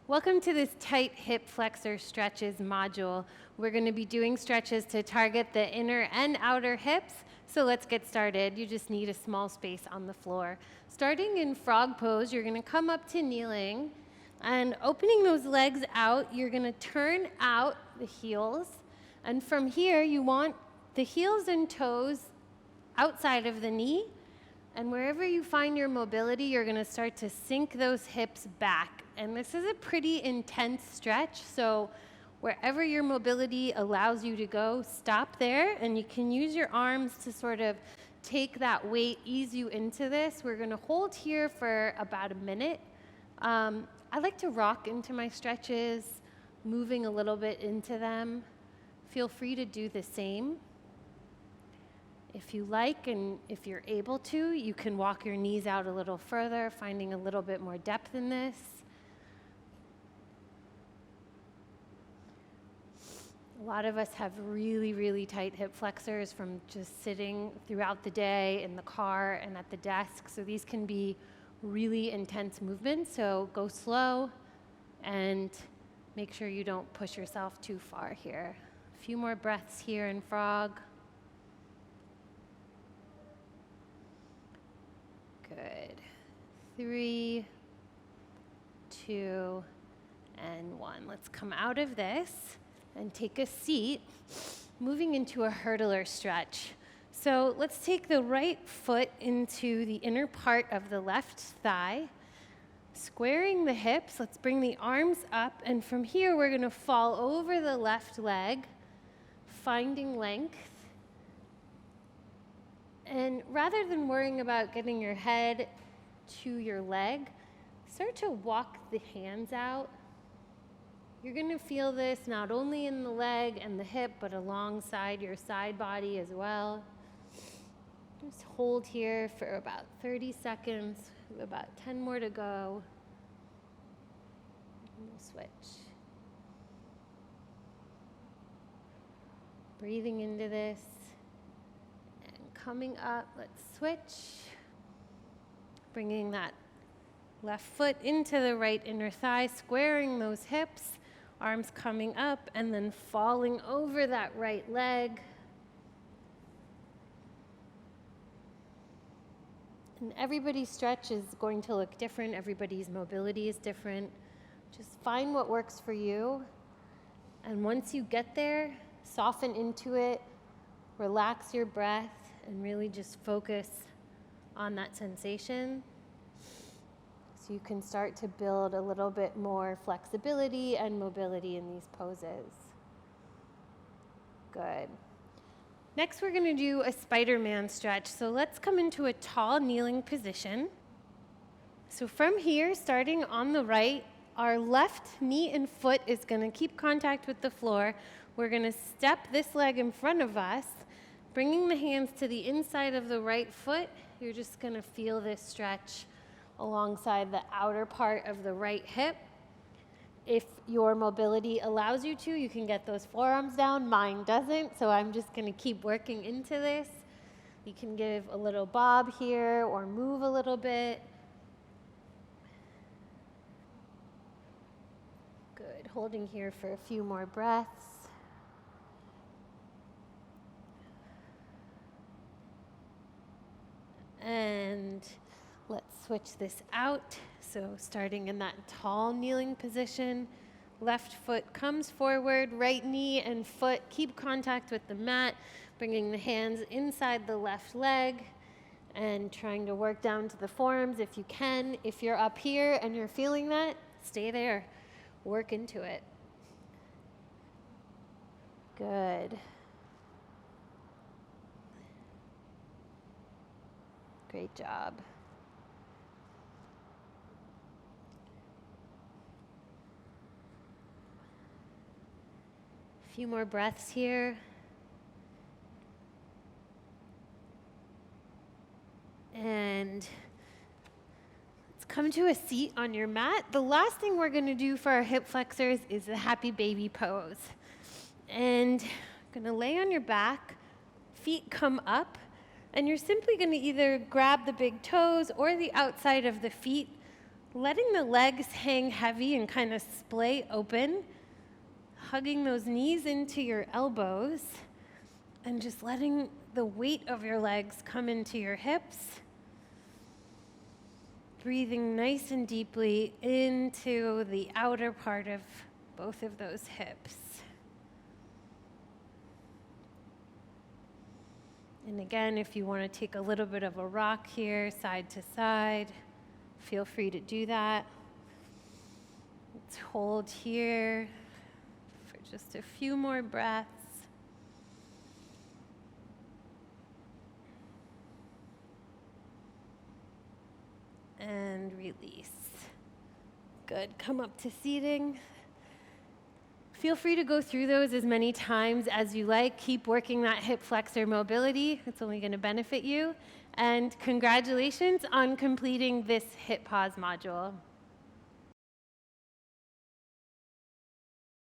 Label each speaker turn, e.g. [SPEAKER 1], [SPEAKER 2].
[SPEAKER 1] Welcome to this tight hip flexor stretches module. We're going to be doing stretches to target the inner and outer hips. So let's get started. You just need a small space on the floor. Starting in frog pose, you're going to come up to kneeling and opening those legs out, you're going to turn out the heels. And from here, you want the heels and toes outside of the knee. And wherever you find your mobility, you're going to start to sink those hips back. And this is a pretty intense stretch, so wherever your mobility allows you to go, stop there, and you can use your arms to sort of take that weight, ease you into this. We're going to hold here for about a minute. I like to rock into my stretches, moving a little bit into them. Feel free to do the same. If you like and if you're able to, you can walk your knees out a little further, finding a little bit more depth in this. A lot of us have really, really tight hip flexors from just sitting throughout the day in the car and at the desk. So these can be really intense movements. So go slow and make sure you don't push yourself too far here. A few more breaths here in frog. Good. 3, 2, and 1. Let's come out of this and take a seat, moving into a hurdler stretch. So let's take the right foot into the inner part of the left thigh, squaring the hips. Let's bring the arms up, and from here we're going to fall over the left leg, finding length. And rather than worrying about getting your head to your leg, start to walk the hands out. You're going to feel this not only in the leg and the hip, but alongside your side body as well. Just hold here for about 30 seconds, about 10 more to go. And we'll switch. Breathing into this and coming up, let's switch. Bringing that left foot into the right inner thigh, squaring those hips. Arms coming up and then falling over that right leg. And everybody's stretch is going to look different. Everybody's mobility is different. Just find what works for you. And once you get there, soften into it, relax your breath, and really just focus on that sensation. So you can start to build a little bit more flexibility and mobility in these poses. Good. Next, we're going to do a Spiderman stretch. So let's come into a tall kneeling position. So from here, starting on the right, our left knee and foot is going to keep contact with the floor. We're going to step this leg in front of us, bringing the hands to the inside of the right foot. You're just going to feel this stretch alongside the outer part of the right hip. If your mobility allows you to, you can get those forearms down. Mine doesn't, so I'm just going to keep working into this. You can give a little bob here or move a little bit. Good. Holding here for a few more breaths. And let's switch this out. So starting in that tall kneeling position, left foot comes forward, right knee and foot keep contact with the mat, bringing the hands inside the left leg and trying to work down to the forearms if you can. If you're up here and you're feeling that, stay there. Work into it. Good. Great job. Few more breaths here. And let's come to a seat on your mat. The last thing we're going to do for our hip flexors is the happy baby pose. And you're going to lay on your back, feet come up, and you're simply going to either grab the big toes or the outside of the feet, letting the legs hang heavy and kind of splay open, hugging those knees into your elbows, and just letting the weight of your legs come into your hips. Breathing nice and deeply into the outer part of both of those hips. And again, if you want to take a little bit of a rock here, side to side, feel free to do that. Let's hold here for just a few more breaths. And release. Good. Come up to seating. Feel free to go through those as many times as you like. Keep working that hip flexor mobility. It's only going to benefit you. And congratulations on completing this hip pause module.